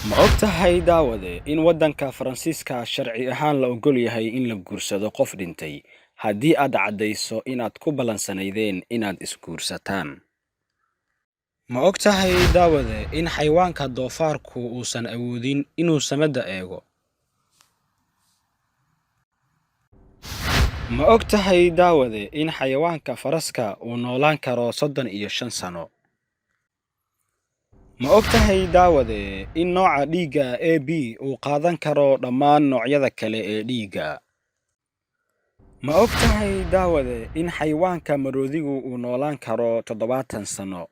Ma ogtahay daawade in waddanka Faransiiska sharci ahaan la oggol yahay in la guursado qof dhintay haddii aad caddayso inaad ku ballansanaydeen inaad isguursataan? Ma ogtahay daawade in xayawaanka doofaarku uusan awoodin inuu samada eego? Ma ogtahay daawade in xayawaanka faraska uu noolaan karo 35 sano? Ma ogtahay daawade in nooca dhiigga AB uu qaadan karo dhammaan noocyada kale ee dhiigga? Ma ogtahay daawade in xayawaanka maroodigu uu noolaan karo 70 sano?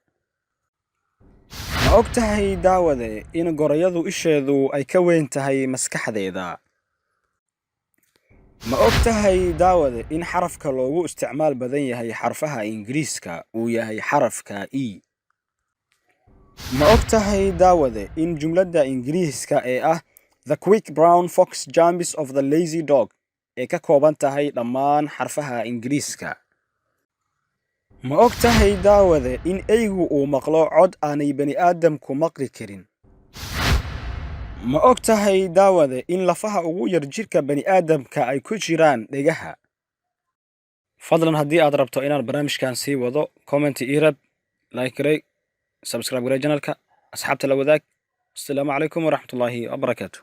Ma ogtahay daawade in gorayadu isheedu ay ka weyn tahay maskaxdeeda? Ma ogtahay daawade in xarafka loogu isticmaal badan yahay xarfaha Ingiriiska uu yahay xarafka E? Ma ogtahay daawade in jumladda Ingiriiska ee ah The quick brown fox jumps of the lazy dog ay ka kooban tahay dhammaan xarfaha Ingiriiska? Ma ogtahay daawade in eygu uu maqlo cod aanay bani'aadamku maqli karin? Ma ogtahay daawade in lafaha ugu yar jirka bani'aadamka ay ku jiraan dhegaha? Fadlan haddii aad rabto inaad barnaamijkan sii wado, comment ii rab, like garey, subscribe garey channelka, asxaabta la wadaag. Assalaamu calaykum waraxmatullaahi wabarakaatuh.